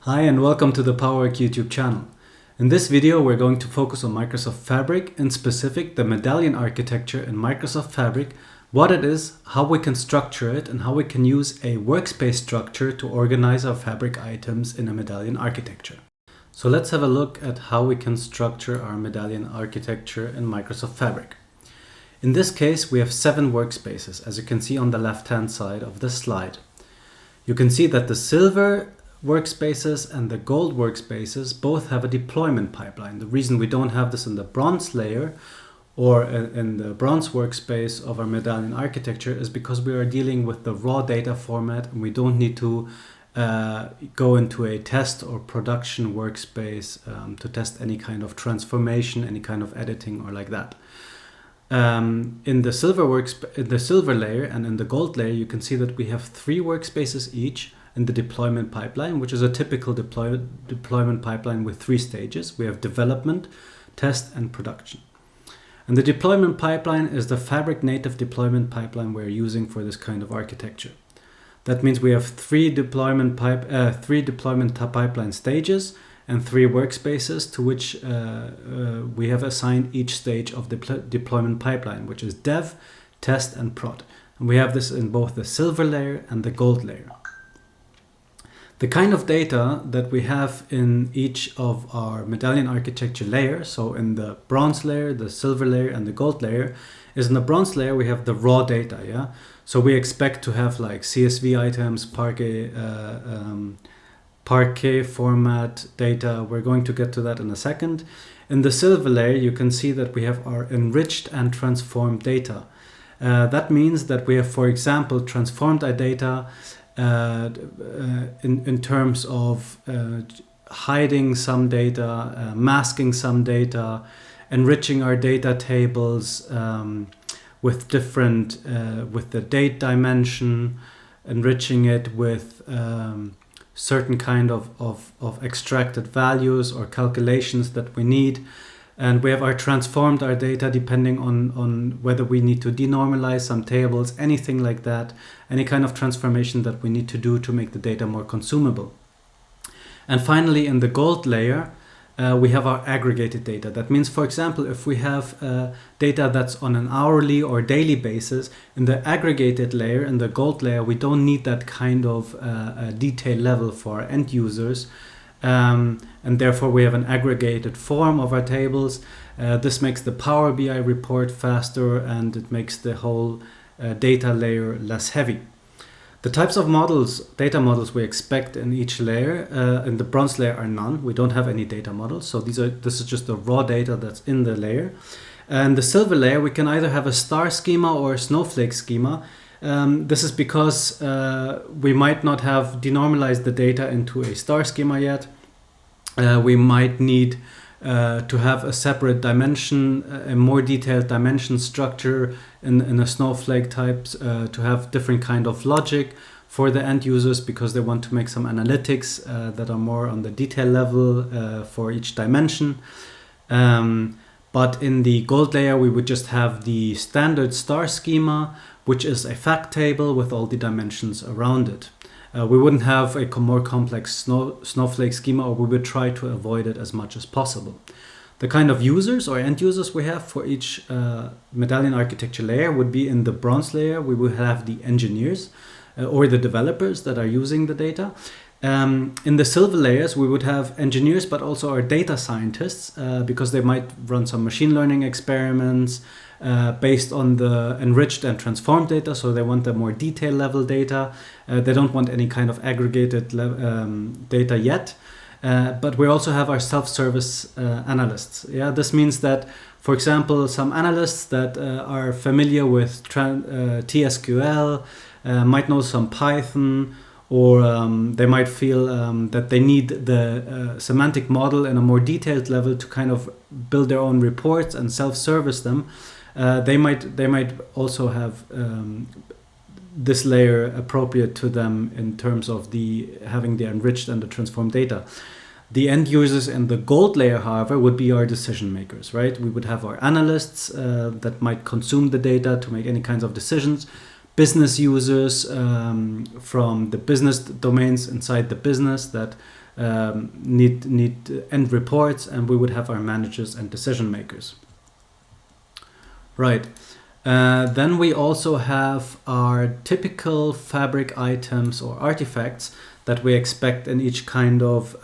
Hi and welcome to the PowerWork YouTube channel. In this video we're going to focus on Microsoft Fabric, in specific the Medallion architecture in Microsoft Fabric, what it is, how we can structure it, and how we can use a workspace structure to organize our Fabric items in a Medallion architecture. So let's have a look at how we can structure our Medallion architecture in Microsoft Fabric. In this case we have 7 workspaces, as you can see on the left hand side of the slide. You can see that the silver workspaces and the gold workspaces both have a deployment pipeline. The reason we don't have this in the bronze layer or in the bronze workspace of our Medallion architecture is because we are dealing with the raw data format and we don't need to go into a test or production workspace to test any kind of transformation, any kind of editing or like that. In the silver layer and in the gold layer, you can see that we have 3 workspaces each in the deployment pipeline, which is a typical deployment pipeline with 3 stages. We have development, test, and production. And the deployment pipeline is the Fabric native deployment pipeline we're using for this kind of architecture. That means we have 3 deployment pipeline stages and 3 workspaces to which we have assigned each stage of the deployment pipeline, which is dev, test, and prod. And we have this in both the silver layer and the gold layer. The kind of data that we have in each of our Medallion architecture layers, so in the bronze layer, the silver layer, and the gold layer, is in the bronze layer we have the raw data, yeah? So we expect to have like CSV items, Parquet format data. We're going to get to that in a second. In the silver layer, you can see that we have our enriched and transformed data. That means that we have, for example, transformed our data in terms of hiding some data, masking some data, enriching our data tables with different, with the date dimension, enriching it with certain kind of extracted values or calculations that we need. And we have transformed our data depending on whether we need to denormalize some tables, anything like that, any kind of transformation that we need to do to make the data more consumable. And finally, in the gold layer, we have our aggregated data. That means, for example, if we have data that's on an hourly or daily basis, in the aggregated layer, in the gold layer, we don't need that kind of detail level for our end users. And therefore we have an aggregated form of our tables. This makes the Power BI report faster and it makes the whole data layer less heavy. The types of models, data models we expect in each layer, in the bronze layer are none. We don't have any data models, so this is just the raw data that's in the layer. And the silver layer, we can either have a star schema or a snowflake schema. This is because we might not have denormalized the data into a star schema yet. We might need to have a separate dimension, a more detailed dimension structure in a snowflake type to have different kind of logic for the end users because they want to make some analytics that are more on the detail level for each dimension. But in the gold layer, we would just have the standard star schema, which is a fact table with all the dimensions around it. We wouldn't have a more complex snowflake schema, or we would try to avoid it as much as possible. The kind of users or end users we have for each Medallion architecture layer would be in the bronze layer. We would have the engineers or the developers that are using the data. In the silver layers, we would have engineers, but also our data scientists, because they might run some machine learning experiments based on the enriched and transformed data. So they want the more detail level data. They don't want any kind of aggregated data yet. But we also have our self-service analysts. Yeah, this means that, for example, some analysts that are familiar with TSQL might know some Python, or they might feel that they need the semantic model in a more detailed level to kind of build their own reports and self-service them. They might also have this layer appropriate to them in terms of having the enriched and the transformed data. The end users in the gold layer, however, would be our decision makers, right? We would have our analysts that might consume the data to make any kinds of decisions. business users from the business domains inside the business that need end reports, and we would have our managers and decision makers. Right. Then we also have our typical Fabric items or artifacts that we expect in each kind of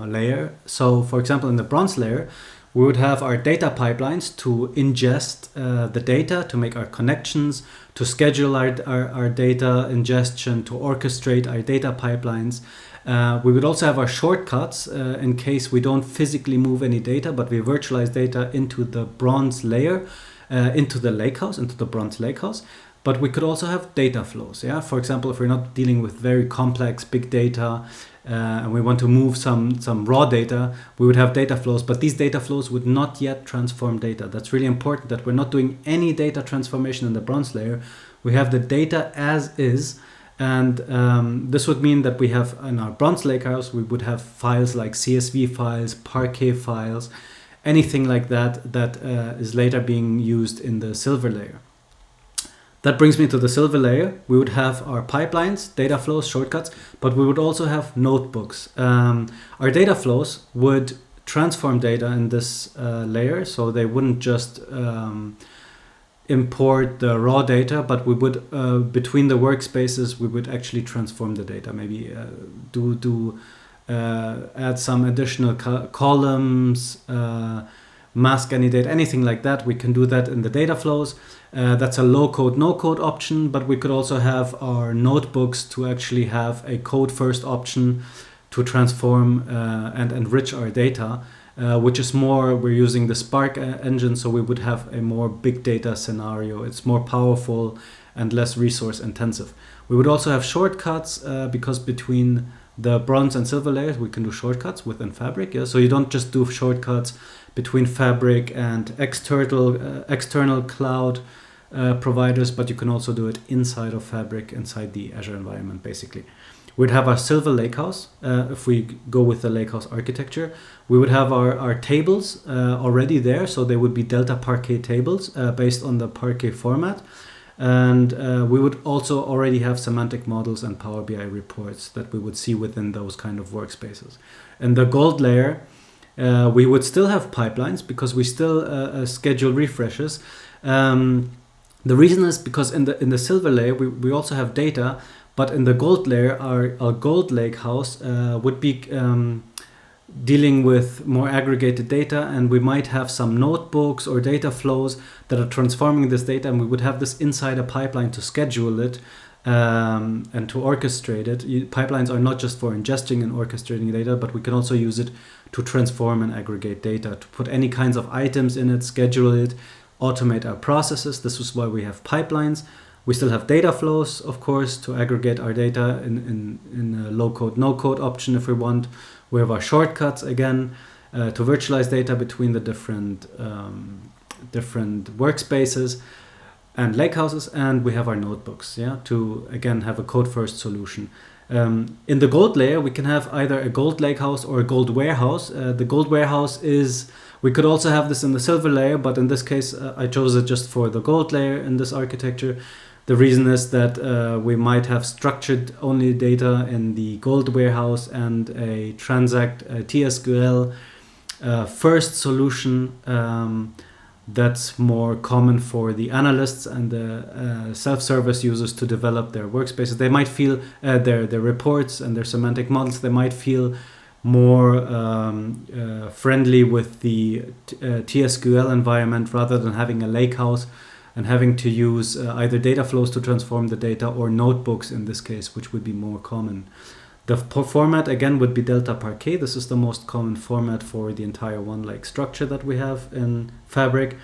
layer. So for example, in the bronze layer, we would have our data pipelines to ingest the data, to make our connections, to schedule our data ingestion, to orchestrate our data pipelines. We would also have our shortcuts in case we don't physically move any data, but we virtualize data into the bronze layer, into the lakehouse, into the bronze lakehouse. But we could also have data flows. Yeah, for example, if we're not dealing with very complex big data and we want to move some raw data, we would have data flows. But these data flows would not yet transform data. That's really important, that we're not doing any data transformation in the bronze layer. We have the data as is. And this would mean that we have in our bronze lakehouse, we would have files like CSV files, Parquet files, anything like that that is later being used in the silver layer. That brings me to the silver layer. We would have our pipelines, data flows, shortcuts, but we would also have notebooks. Our data flows would transform data in this layer, so they wouldn't just import the raw data, but we would, between the workspaces, we would actually transform the data, maybe add some additional columns, mask any data, anything like that. We can do that in the data flows. That's a low code, no code option, but we could also have our notebooks to actually have a code first option to transform and enrich our data, which is more, we're using the Spark engine, so we would have a more big data scenario. It's more powerful and less resource intensive. We would also have shortcuts because between the bronze and silver layers, we can do shortcuts within Fabric. Yeah? So you don't just do shortcuts between Fabric and external cloud providers, but you can also do it inside of Fabric, inside the Azure environment, basically. We'd have our silver lakehouse. If we go with the lakehouse architecture, we would have our tables already there. So they would be Delta Parquet tables based on the Parquet format. And we would also already have semantic models and Power BI reports that we would see within those kind of workspaces. In the gold layer, we would still have pipelines because we still schedule refreshes. The reason is because in the silver layer, we also have data, but in the gold layer, our gold lakehouse would be dealing with more aggregated data, and we might have some notebooks or data flows that are transforming this data, and we would have this inside a pipeline to schedule it and to orchestrate it. Pipelines are not just for ingesting and orchestrating data, but we can also use it to transform and aggregate data, to put any kinds of items in it, schedule it, automate our processes. This is why we have pipelines. We still have data flows, of course, to aggregate our data in a low code, no code option if we want. We have our shortcuts again to virtualize data between the different workspaces and lakehouses, and we have our notebooks, to again have a code first solution. In the gold layer, we can have either a gold lakehouse or a gold warehouse. The gold warehouse is, we could also have this in the silver layer, but in this case, I chose it just for the gold layer in this architecture. The reason is that we might have structured only data in the gold warehouse and a TSQL first solution that's more common for the analysts and the self-service users to develop their workspaces. They might feel their reports and their semantic models, they might feel more friendly with the TSQL environment rather than having a lakehouse and having to use either data flows to transform the data or notebooks in this case, which would be more common. The format again would be Delta Parquet. This is the most common format for the entire one-lake structure that we have in Fabric.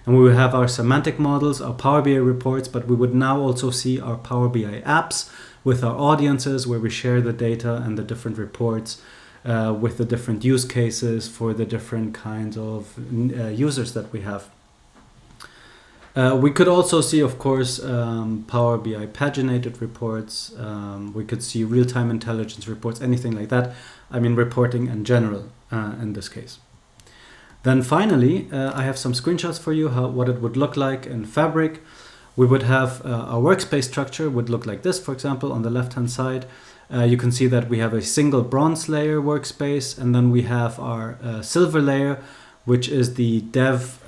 And we will have our semantic models, our Power BI reports, but we would now also see our Power BI apps with our audiences where we share the data and the different reports with the different use cases for the different kinds of users that we have. We could also see, of course, Power BI paginated reports. We could see real-time intelligence reports, anything like that. I mean, reporting in general in this case. Then finally, I have some screenshots for you, what it would look like in Fabric. We would have our workspace structure would look like this, for example, on the left-hand side. You can see that we have a single bronze layer workspace, and then we have our silver layer, which is the dev,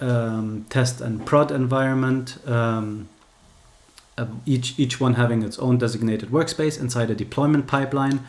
test and prod environment, each one having its own designated workspace inside a deployment pipeline,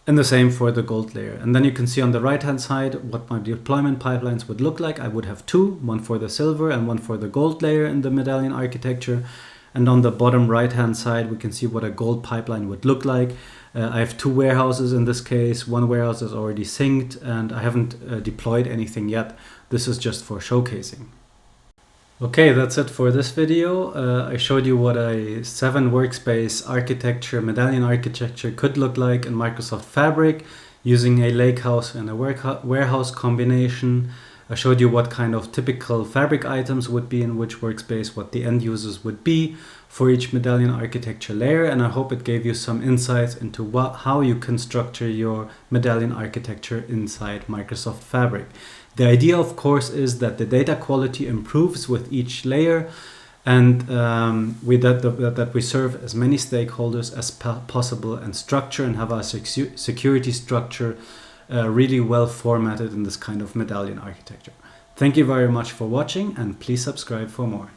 and the same for the gold layer. And then you can see on the right hand side what my deployment pipelines would look like. I would have two, one for the silver and one for the gold layer in the Medallion architecture. And on the bottom right hand side we can see what a gold pipeline would look like. I have two warehouses in this case. One warehouse is already synced and I haven't deployed anything yet. This is just for showcasing. Okay, that's it for this video. I showed you what a 7 workspace architecture, Medallion architecture could look like in Microsoft Fabric using a lakehouse and a warehouse combination. I showed you what kind of typical Fabric items would be in which workspace, what the end users would be for each Medallion architecture layer, and I hope it gave you some insights into how you can structure your Medallion architecture inside Microsoft Fabric. The idea, of course, is that the data quality improves with each layer, and that we serve as many stakeholders as possible and structure and have our security structure really well formatted in this kind of Medallion architecture. Thank you very much for watching, and please subscribe for more.